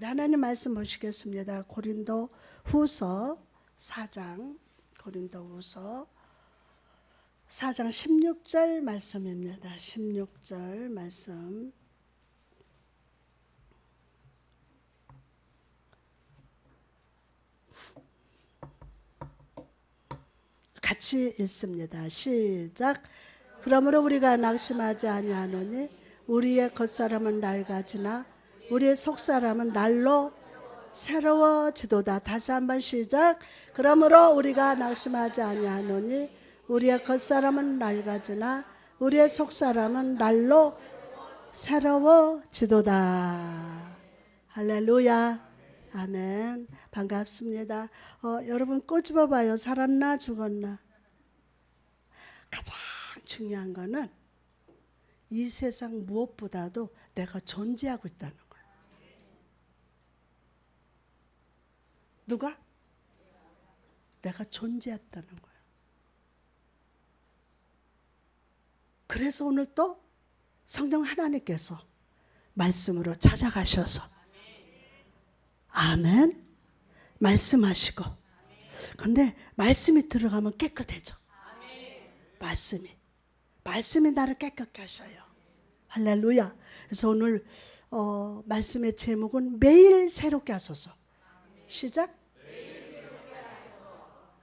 우리 하나님 말씀 보시겠습니다. 고린도 후서 4장, 고린도 후서 4장 16절 말씀입니다. 16절 말씀. 같이 읽습니다. 시작. 그러므로 우리가 낙심하지 아니하노니 우리의 겉사람은 낡아지나 우리의 속사람은 날로 새로워지도다. 다시 한번 시작. 그러므로 우리가 낙심하지 아니하노니 우리의 겉사람은 낡아지나 우리의 속사람은 날로 새로워지도다. 할렐루야. 아멘. 반갑습니다. 여러분 꼬집어 봐요. 살았나 죽었나? 가장 중요한 거는 이 세상 무엇보다도 내가 존재하고 있다는 거예요. 누가? 내가 존재했다는 거예요. 그래서 오늘 또 성령 하나님께서 말씀으로 찾아가셔서 아멘 말씀하시고, 근데 말씀이 들어가면 깨끗해져. 말씀이 나를 깨끗게 하셔요. 할렐루야. 그래서 오늘 말씀의 제목은 매일 새롭게 하소서. 시작.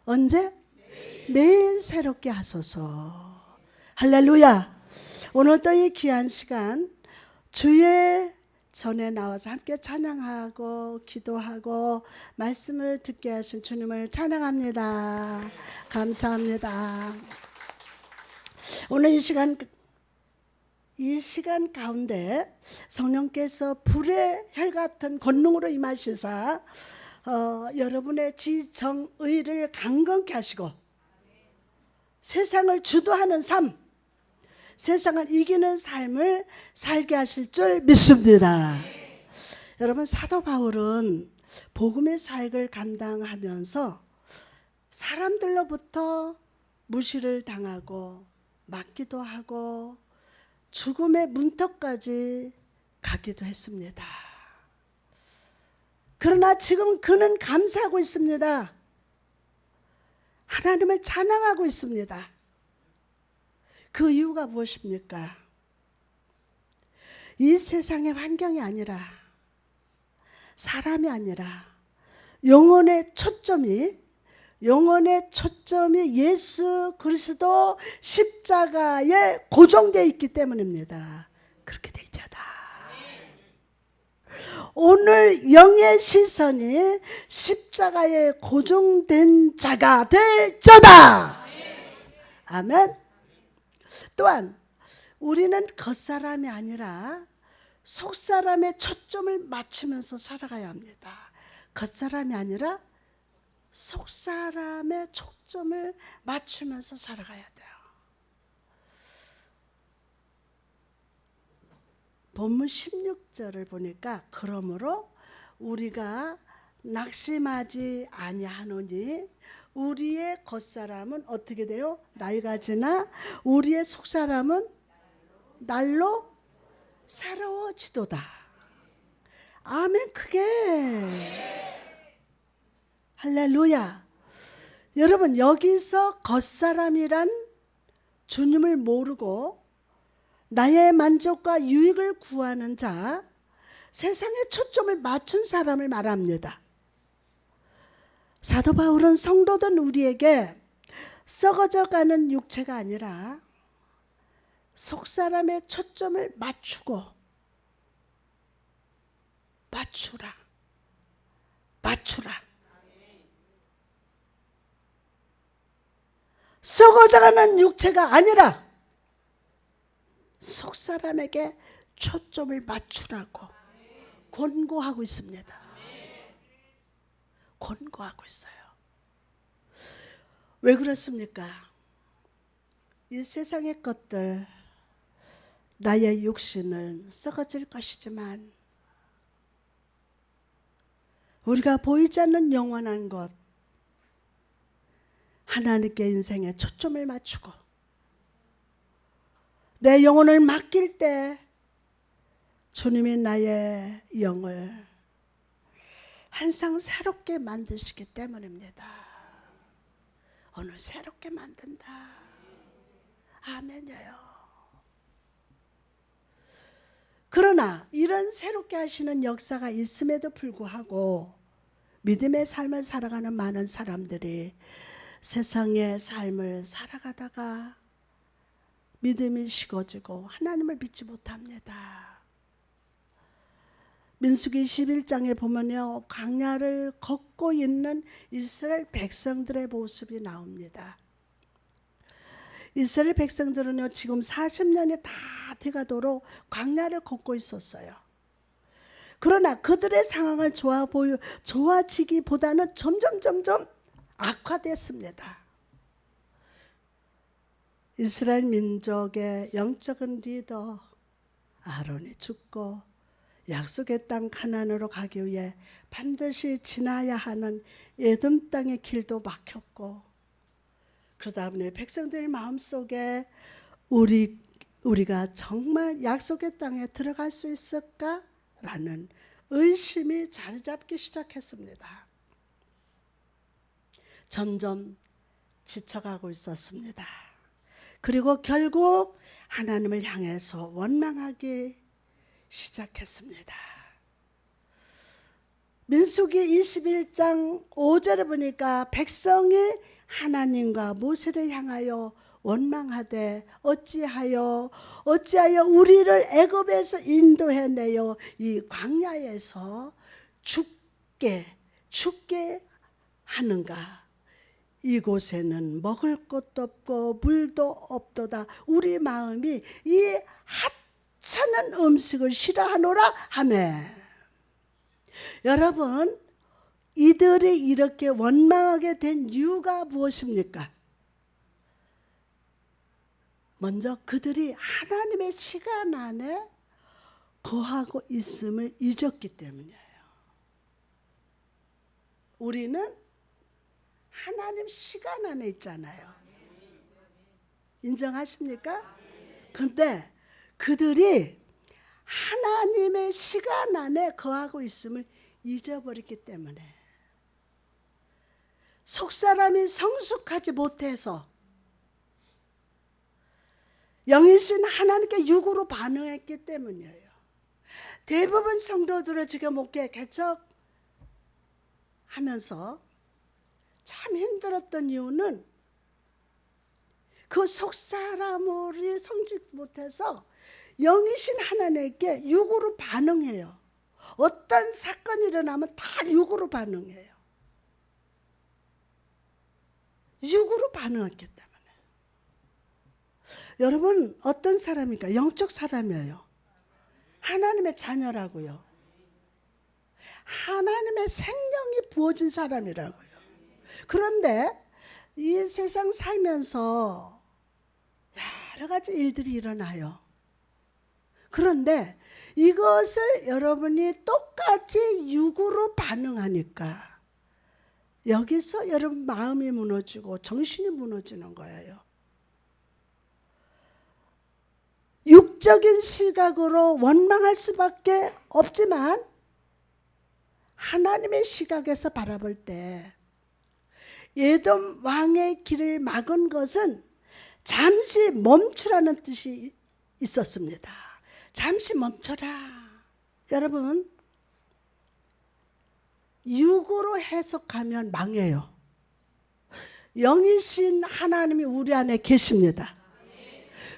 언제? 매일 새롭게 하소서. 할렐루야. 오늘 또 이 귀한 시간 주의 전에 나와서 함께 찬양하고 기도하고 말씀을 듣게 하신 주님을 찬양합니다. 감사합니다. 오늘 이 시간 가운데 성령께서 불의 혈 같은 권능으로 임하시사 여러분의 지정의를 강건케 하시고 세상을 주도하는 삶, 세상을 이기는 삶을 살게 하실 줄 믿습니다. 여러분, 사도 바울은 복음의 사역을 감당하면서 사람들로부터 무시를 당하고 맞기도 하고 죽음의 문턱까지 가기도 했습니다. 그러나 지금 그는 감사하고 있습니다. 하나님을 찬양하고 있습니다. 그 이유가 무엇입니까? 이 세상의 환경이 아니라, 사람이 아니라 영혼의 초점이 예수 그리스도 십자가에 고정되어 있기 때문입니다. 그렇게 될 자다. 오늘 영의 시선이 십자가에 고정된 자가 될 자다. 아멘. 또한 우리는 겉사람이 아니라 속사람의 초점을 맞추면서 살아가야 합니다. 겉사람이 아니라 속사람의 초점을 맞추면서 살아가야 돼요. 본문 16절을 보니까 그러므로 우리가 낙심하지 아니하노니 우리의 겉사람은 어떻게 돼요? 낡아지나 우리의 속사람은 날로 새로워지도다. 아멘. 크게. 할렐루야. 여러분, 여기서 겉사람이란 주님을 모르고 나의 만족과 유익을 구하는 자, 세상에 초점을 맞춘 사람을 말합니다. 사도 바울은 성도된 우리에게 썩어져가는 육체가 아니라 속사람의 초점을 맞추라. 썩어져가는 육체가 아니라 속사람에게 초점을 맞추라고 권고하고 있습니다. 권고하고 있어요. 왜 그렇습니까? 이 세상의 것들, 나의 육신은 썩어질 것이지만 우리가 보이지 않는 영원한 것, 하나님께 인생에 초점을 맞추고 내 영혼을 맡길 때 주님이 나의 영을 항상 새롭게 만드시기 때문입니다. 오늘 새롭게 만든다. 아멘이에요. 그러나 이런 새롭게 하시는 역사가 있음에도 불구하고 믿음의 삶을 살아가는 많은 사람들이 세상의 삶을 살아가다가 믿음이 식어지고 하나님을 믿지 못합니다. 민수기 11장에 보면요, 광야를 걷고 있는 이스라엘 백성들의 모습이 나옵니다. 이스라엘 백성들은요, 지금 40년이 다 돼가도록 광야를 걷고 있었어요. 그러나 그들의 상황을 좋아지기보다는 점점 악화됐습니다. 이스라엘 민족의 영적인 리더 아론이 죽고 약속의 땅 가나안으로 가기 위해 반드시 지나야 하는 에돔 땅의 길도 막혔고, 그 다음에 백성들 마음속에 우리가 정말 약속의 땅에 들어갈 수 있을까라는 의심이 자리 잡기 시작했습니다. 점점 지쳐가고 있었습니다. 그리고 결국 하나님을 향해서 원망하기 시작했습니다. 민수기 21장 5절에 보니까 백성이 하나님과 모세를 향하여 원망하되 어찌하여 우리를 애굽에서 인도해내어 이 광야에서 죽게 하는가. 이곳에는 먹을 것도 없고 물도 없도다. 우리 마음이 이 하찮은 음식을 싫어하노라 하매. 여러분, 이들이 이렇게 원망하게 된 이유가 무엇입니까? 먼저 그들이 하나님의 시간 안에 거하고 있음을 잊었기 때문이에요. 우리는 하나님 시간 안에 있잖아요. 인정하십니까? 근데 그들이 하나님의 시간 안에 거하고 있음을 잊어버렸기 때문에, 속사람이 성숙하지 못해서 영이신 하나님께 육으로 반응했기 때문이에요. 대부분 성도들을 지금 목회 개척하면서 참 힘들었던 이유는 그 속사람을 성직 못해서 영이신 하나님께 육으로 반응해요. 어떤 사건이 일어나면 다 육으로 반응해요. 육으로 반응했기 때문에. 여러분, 어떤 사람입니까? 영적 사람이에요. 하나님의 자녀라고요. 하나님의 생명이 부어진 사람이라고요. 그런데 이 세상 살면서 여러 가지 일들이 일어나요. 그런데 이것을 여러분이 똑같이 육으로 반응하니까 여기서 여러분 마음이 무너지고 정신이 무너지는 거예요. 육적인 시각으로 원망할 수밖에 없지만 하나님의 시각에서 바라볼 때 에돔 왕의 길을 막은 것은 잠시 멈추라는 뜻이 있었습니다. 잠시 멈춰라. 여러분, 육으로 해석하면 망해요. 영이신 하나님이 우리 안에 계십니다.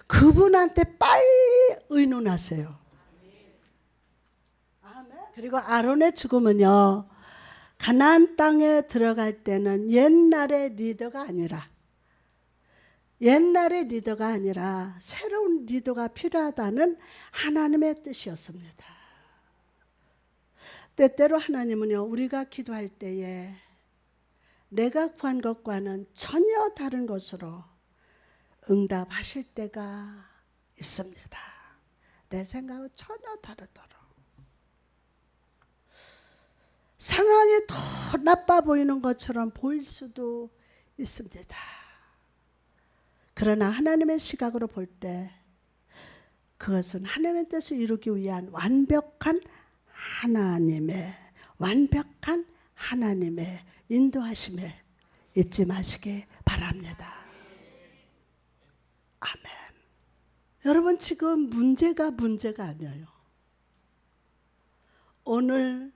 그분한테 빨리 의논하세요. 그리고 아론의 죽음은요, 가나안 땅에 들어갈 때는 옛날의 리더가 아니라 새로운 리더가 필요하다는 하나님의 뜻이었습니다. 때때로 하나님은요, 우리가 기도할 때에 내가 구한 것과는 전혀 다른 것으로 응답하실 때가 있습니다. 내 생각은 전혀 다르도록. 상황이 더 나빠 보이는 것처럼 보일 수도 있습니다. 그러나 하나님의 시각으로 볼 때 그것은 하나님의 뜻을 이루기 위한 완벽한 하나님의 완벽한 하나님의 인도하심을 잊지 마시기 바랍니다. 아멘. 여러분, 지금 문제가 아니에요. 오늘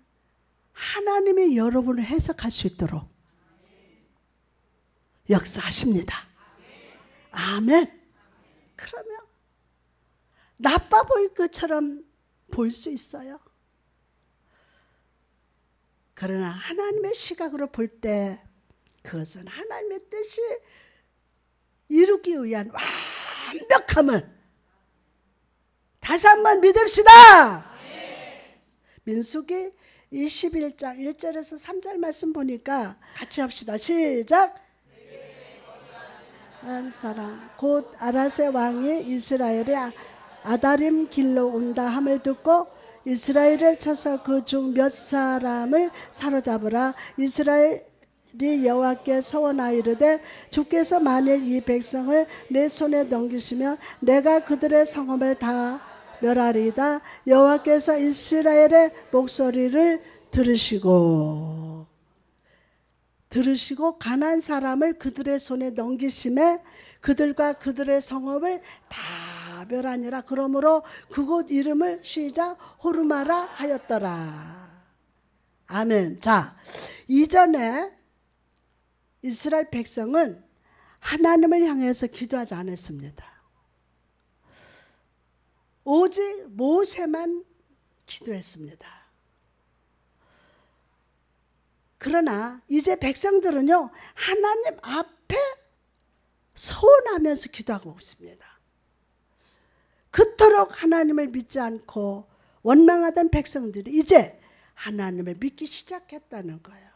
하나님이 여러분을 해석할 수 있도록 역사하십니다. 아멘. 그러면 나빠 보일 것처럼 보일 수 있어요. 그러나 하나님의 시각으로 볼 때 그것은 하나님의 뜻이 이루기 위한 완벽함을 다시 한번 믿읍시다. 민수기 21장 1절에서 3절 말씀 보니까 같이 합시다. 시작. 한 사람 곧 아라세 왕이 이스라엘의 아다림 길로 온다 함을 듣고 이스라엘을 쳐서 그 중 몇 사람을 사로잡으라. 이스라엘이 여호와께 서원하이르되 주께서 만일 이 백성을 내 손에 넘기시면 내가 그들의 성읍을 다 멸하리이다. 여호와께서 이스라엘의 목소리를 들으시고 가나안 사람을 그들의 손에 넘기심에 그들과 그들의 성읍을 다 멸하니라. 그러므로 그곳 이름을 시작 호르마라 하였더라. 아멘. 자, 이전에 이스라엘 백성은 하나님을 향해서 기도하지 않았습니다. 오직 모세만 기도했습니다. 그러나 이제 백성들은요, 하나님 앞에 서원하면서 기도하고 있습니다. 그토록 하나님을 믿지 않고 원망하던 백성들이 이제 하나님을 믿기 시작했다는 거예요.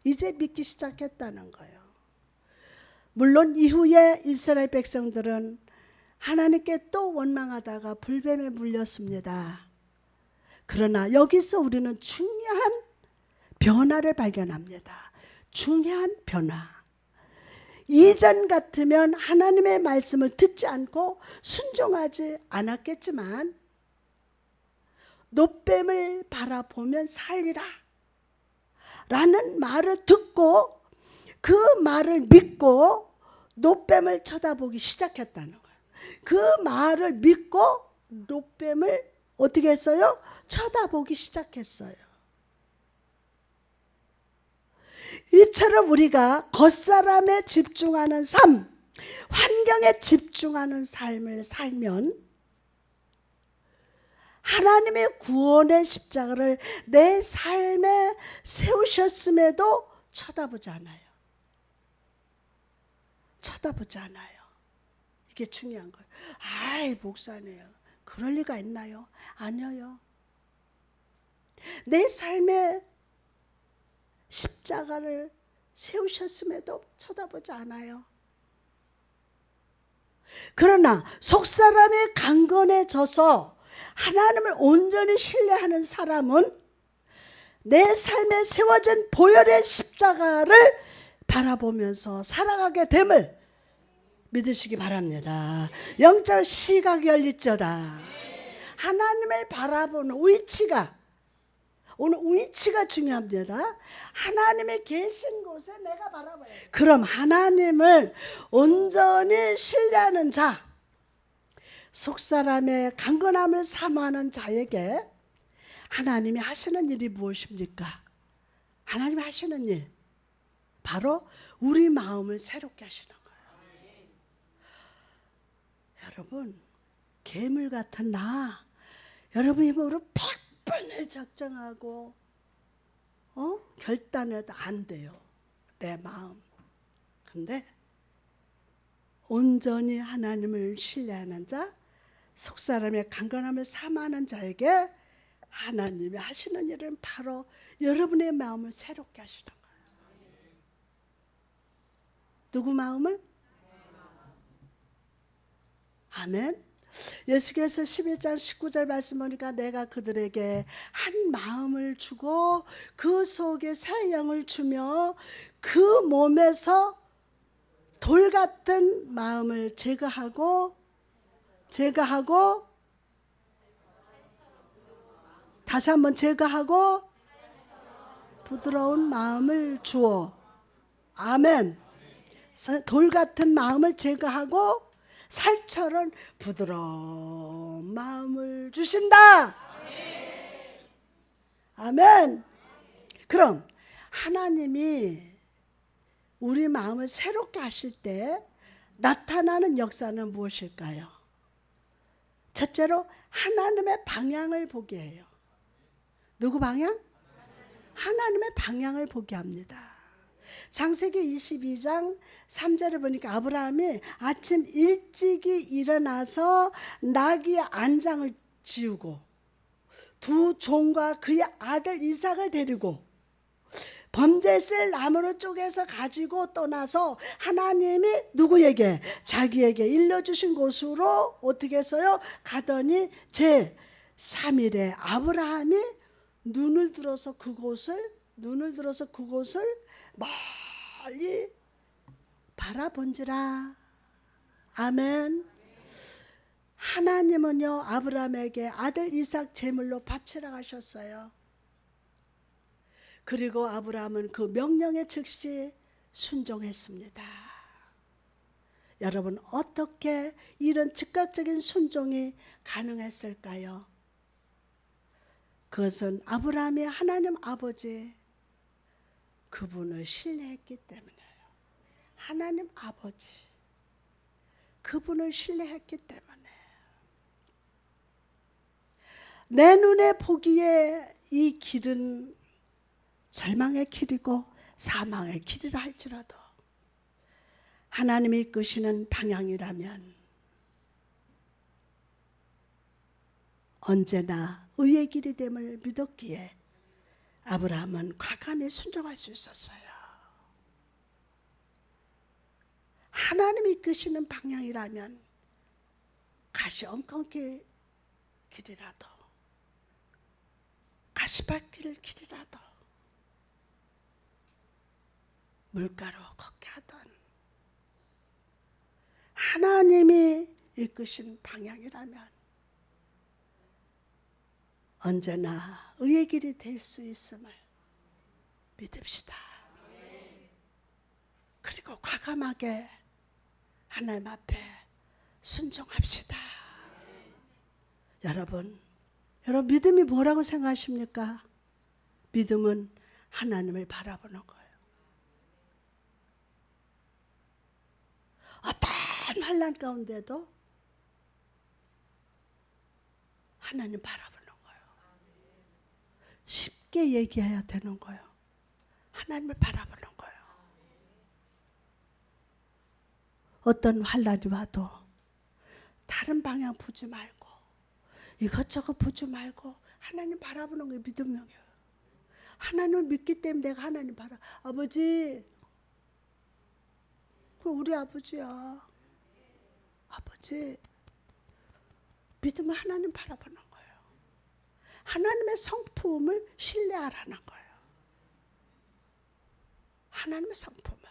이제 믿기 시작했다는 거예요. 물론 이후에 이스라엘 백성들은 하나님께 또 원망하다가 불뱀에 물렸습니다. 그러나 여기서 우리는 중요한 변화를 발견합니다. 중요한 변화. 이전 같으면 하나님의 말씀을 듣지 않고 순종하지 않았겠지만 놋뱀을 바라보면 살리라 라는 말을 듣고 그 말을 믿고 놋뱀을 쳐다보기 시작했다는 거예요. 그 말을 믿고 놋뱀을 어떻게 했어요? 쳐다보기 시작했어요. 이처럼 우리가 겉사람에 집중하는 삶, 환경에 집중하는 삶을 살면 하나님의 구원의 십자가를 내 삶에 세우셨음에도 쳐다보지 않아요. 쳐다보지 않아요. 이게 중요한 거예요. 아이, 목사네요. 그럴 리가 있나요? 아니요. 내 삶에 십자가를 세우셨음에도 쳐다보지 않아요. 그러나 속사람의 강건에 져서 하나님을 온전히 신뢰하는 사람은 내 삶에 세워진 보혈의 십자가를 바라보면서 살아가게 됨을 믿으시기 바랍니다. 영적 시각이 열리쩌다. 하나님을 바라보는 위치가, 오늘 위치가 중요합니다. 하나님이 계신 곳에 내가 바라봐야 돼. 그럼 하나님을 온전히 신뢰하는 자, 속사람의 강건함을 사모하는 자에게 하나님이 하시는 일이 무엇입니까? 하나님이 하시는 일, 바로 우리 마음을 새롭게 하시는 거예요. 여러분, 괴물 같은 나, 여러분 힘으로 100번을 작정하고 결단해도 안 돼요. 내 마음. 근데 온전히 하나님을 신뢰하는 자, 속사람의 강건함을 사모하는 자에게 하나님이 하시는 일은 바로 여러분의 마음을 새롭게 하시는 거예요. 누구 마음을? 아멘. 예수께서 11장 19절 말씀 보니까 내가 그들에게 한 마음을 주고 그 속에 새 영을 주며 그 몸에서 돌 같은 마음을 제거하고 다시 한번 제거하고 부드러운 마음을 주어. 아멘. 돌 같은 마음을 제거하고 살처럼 부드러운 마음을 주신다. 아멘. 그럼 하나님이 우리 마음을 새롭게 하실 때 나타나는 역사는 무엇일까요? 첫째로 하나님의 방향을 보게 해요. 누구 방향? 하나님의 방향을 보게 합니다. 창세기 22장 3절에 보니까 아브라함이 아침 일찍이 일어나서 나귀의 안장을 지우고 두 종과 그의 아들 이삭을 데리고 번제쓸 나무를 쪼개서 가지고 떠나서 하나님이 누구에게? 자기에게 일러주신 곳으로 어떻게 했어요? 가더니 제3일에 아브라함이 눈을 들어서 그곳을 멀리 바라본지라. 아멘. 하나님은요 아브라함에게 아들 이삭 제물로 바치라 하셨어요. 그리고 아브라함은 그 명령에 즉시 순종했습니다. 여러분 어떻게 이런 즉각적인 순종이 가능했을까요? 그것은 아브라함이 하나님 아버지 그분을 신뢰했기 때문이에요. 하나님 아버지 그분을 신뢰했기 때문에 내 눈에 보기에 이 길은 절망의 길이고 사망의 길이라 할지라도 하나님이 이끄시는 방향이라면 언제나 의의 길이 됨을 믿었기에 아브라함은 과감히 순종할 수 있었어요. 하나님이 이끄시는 방향이라면 가시엉겅길 길이라도 가시밭길 길이라도 물가로 걷게 하던 하나님이 이끄신 방향이라면 언제나 의의 길이 될 수 있음을 믿읍시다. 그리고 과감하게 하나님 앞에 순종합시다. 여러분 믿음이 뭐라고 생각하십니까? 믿음은 하나님을 바라보는 거예요. 어떤 환난 가운데도 하나님 바라보는 거예요. 쉽게 얘기해야 되는 거예요. 하나님을 바라보는 거예요. 어떤 환난이 와도 다른 방향 보지 말고 이것저것 보지 말고 하나님 바라보는 게 믿음이에요. 하나님을 믿기 때문에 내가 하나님 아버지 그 우리 아버지야. 아버지 믿으면 하나님 바라보는 거예요. 하나님의 성품을 신뢰하라는 거예요. 하나님의 성품을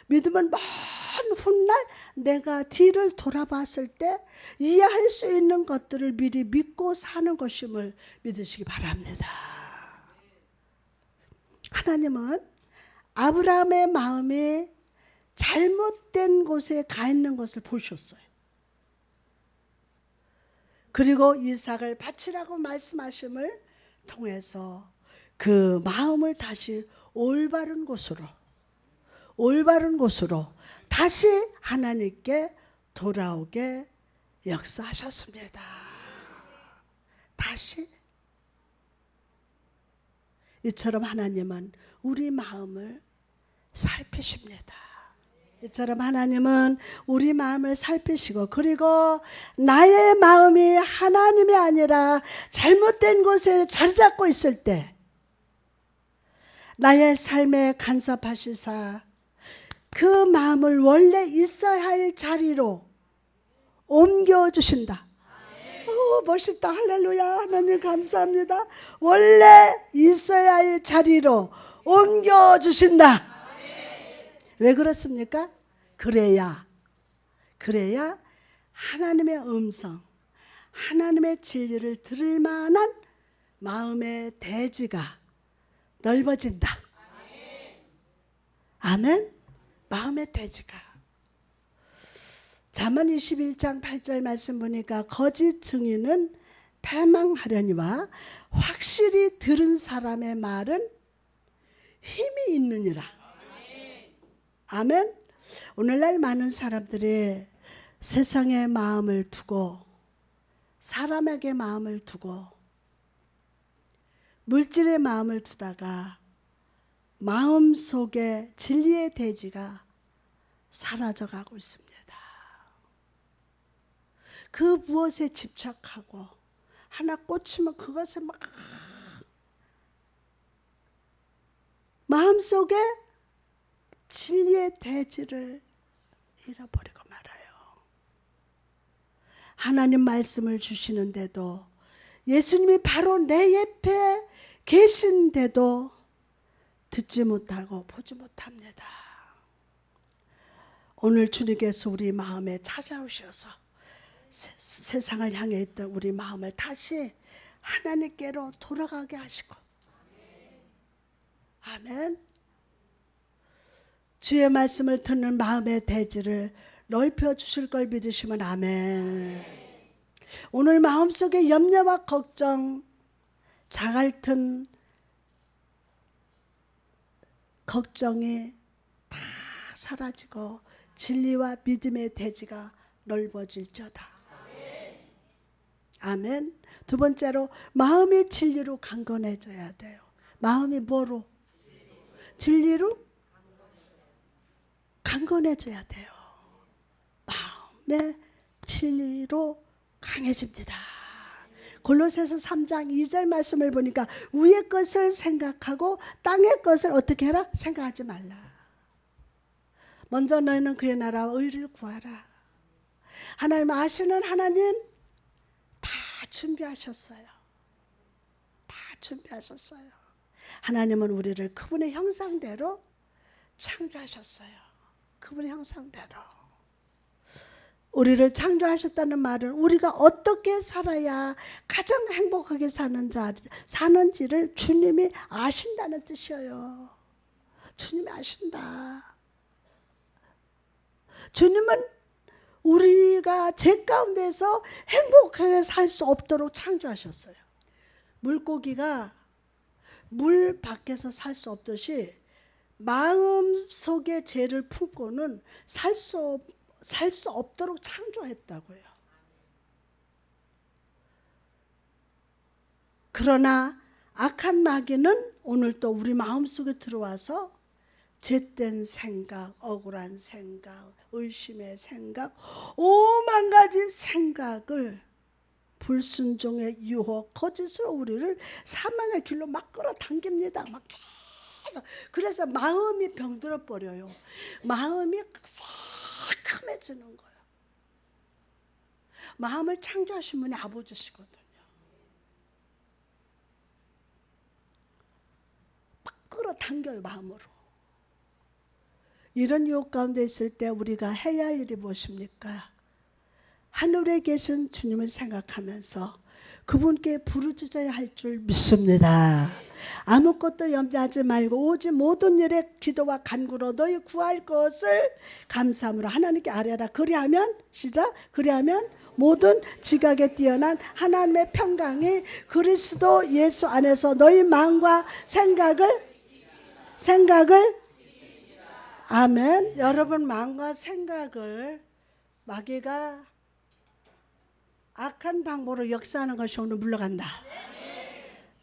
믿으면 먼 훗날 내가 뒤를 돌아봤을 때 이해할 수 있는 것들을 미리 믿고 사는 것임을 믿으시기 바랍니다. 하나님은 아브라함의 마음이 잘못된 곳에 가 있는 것을 보셨어요. 그리고 이삭을 바치라고 말씀하심을 통해서 그 마음을 다시 올바른 곳으로 다시 하나님께 돌아오게 역사하셨습니다. 다시 이처럼 하나님은 우리 마음을 살피십니다. 이처럼 하나님은 우리 마음을 살피시고 그리고 나의 마음이 하나님이 아니라 잘못된 곳에 자리 잡고 있을 때 나의 삶에 간섭하시사 그 마음을 원래 있어야 할 자리로 옮겨주신다. 오, 멋있다. 할렐루야. 하나님 감사합니다. 원래 있어야 할 자리로 옮겨주신다. 왜 그렇습니까? 그래야 하나님의 음성, 하나님의 진리를 들을 만한 마음의 대지가 넓어진다. 아멘. 마음의 대지가. 잠언 21장 8절 말씀 보니까 거짓 증인은 패망하려니와 확실히 들은 사람의 말은 힘이 있느니라. 아멘. 오늘날 많은 사람들이 세상에 마음을 두고 사람에게 마음을 두고 물질의 마음을 두다가 마음속에 진리의 대지가 사라져가고 있습니다. 그 무엇에 집착하고 하나 꽂히면 그것에 막 마음속에 진리의 대지를 잃어버리고 말아요. 하나님 말씀을 주시는데도 예수님이 바로 내 옆에 계신데도 듣지 못하고 보지 못합니다. 오늘 주님께서 우리 마음에 찾아오셔서 세상을 향해 있던 우리 마음을 다시 하나님께로 돌아가게 하시고, 아멘. 주의 말씀을 듣는 마음의 대지를 넓혀 주실 걸 믿으시면 아멘. 오늘 마음속에 염려와 걱정, 자갈튼 걱정이 다 사라지고 진리와 믿음의 대지가 넓어질저다. 아멘. 두 번째로 마음이 진리로 강건해져야 돼요. 마음이 뭐로? 진리로 강건해져야 돼요. 마음의 진리로 강해집니다. 골로새서 3장 2절 말씀을 보니까 위의 것을 생각하고 땅의 것을 어떻게 해라? 생각하지 말라. 먼저 너희는 그의 나라와 의를 구하라. 하나님 아시는 하나님 다 준비하셨어요. 다 준비하셨어요. 하나님은 우리를 그분의 형상대로 창조하셨어요. 그분의 형상대로. 우리를 창조하셨다는 말은 우리가 어떻게 살아야 가장 행복하게 사는지를 주님이 아신다는 뜻이에요. 주님이 아신다. 주님은 우리가 죄 가운데서 행복하게 살 수 없도록 창조하셨어요. 물고기가 물 밖에서 살 수 없듯이 마음속에 죄를 품고는 살 수 없도록 창조했다고요. 그러나 악한 마귀는 오늘 또 우리 마음속에 들어와서 죄된 생각, 억울한 생각, 의심의 생각, 오만 가지 생각을 불순종의 유혹, 거짓으로 우리를 사망의 길로 막 끌어당깁니다. 막 계속. 그래서 마음이 병들어 버려요. 마음이 새카매지는 거예요. 마음을 창조하신 분이 아버지시거든요. 막 끌어당겨요, 마음으로. 이런 유혹 가운데 있을 때 우리가 해야 할 일이 무엇입니까? 하늘에 계신 주님을 생각하면서 그분께 부르짖어야 할 줄 믿습니다. 아무것도 염려하지 말고 오직 모든 일에 기도와 간구로 너희 구할 것을 감사함으로 하나님께 아뢰라. 그리하면 시작. 그리하면 모든 지각에 뛰어난 하나님의 평강이 그리스도 예수 안에서 너희 마음과 생각을 아멘. 여러분 마음과 생각을 마귀가 악한 방법으로 역사하는 것이 오늘 물러간다.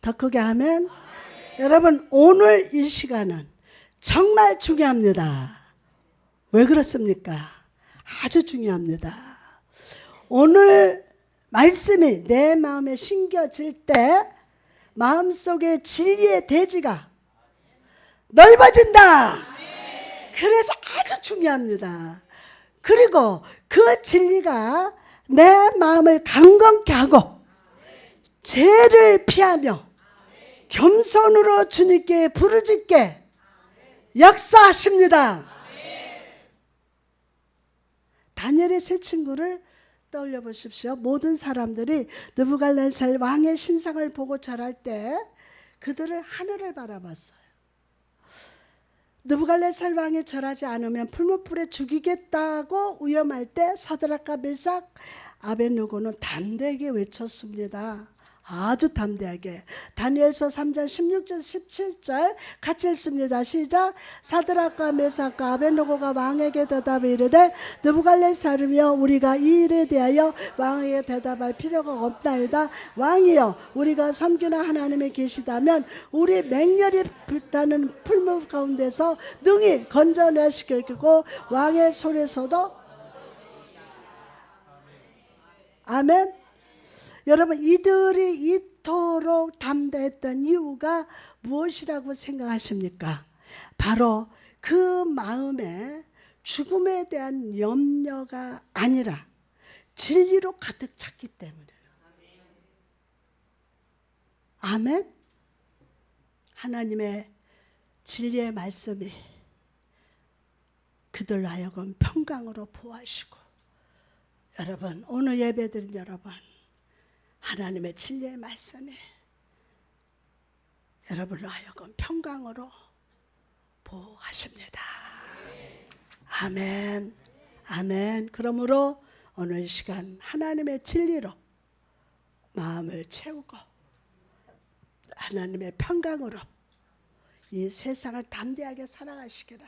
더 크게 아멘. 여러분 오늘 이 시간은 정말 중요합니다. 왜 그렇습니까? 아주 중요합니다. 오늘 말씀이 내 마음에 심겨질 때 마음속에 진리의 대지가 넓어진다. 그래서 아주 중요합니다. 그리고 그 진리가 내 마음을 강건케 하고 죄를 피하며 겸손으로 주님께 부르짖게 역사하십니다. 다니엘의 세 친구를 떠올려 보십시오. 모든 사람들이 느부갈네살 왕의 신상을 보고 절할 때 그들은 하늘을 바라봤어요. 느부갓네살 왕이 절하지 않으면 풀무불에 죽이겠다고 위험할 때 사드락과 메삭 아벳느고는 담대하게 외쳤습니다. 아주 담대하게. 다니엘서 3장 16절 17절 같이 읽습니다. 시작. 사드락과 메삭과 아벳느고가 왕에게 대답해 이르되 느부갓네살이며 우리가 이 일에 대하여 왕에게 대답할 필요가 없나이다. 왕이여 우리가 섬기는 하나님이 계시다면 우리 맹렬히 불타는 풀무 가운데서 능히 건져내시겠고 왕의 손에서도 아멘. 여러분 이들이 이토록 담대했던 이유가 무엇이라고 생각하십니까? 바로 그 마음에 죽음에 대한 염려가 아니라 진리로 가득 찼기 때문이에요. 아멘. 하나님의 진리의 말씀이 그들로 하여금 평강으로 보호하시고 여러분 오늘 예배드린 여러분 하나님의 진리의 말씀이 여러분을 하여금 평강으로 보호하십니다. 아멘. 아멘. 그러므로 오늘 이 시간 하나님의 진리로 마음을 채우고 하나님의 평강으로 이 세상을 담대하게 살아가시기를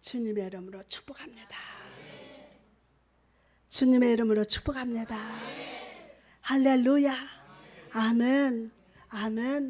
주님의 이름으로 축복합니다. 주님의 이름으로 축복합니다. 할렐루야. 아멘. 아멘.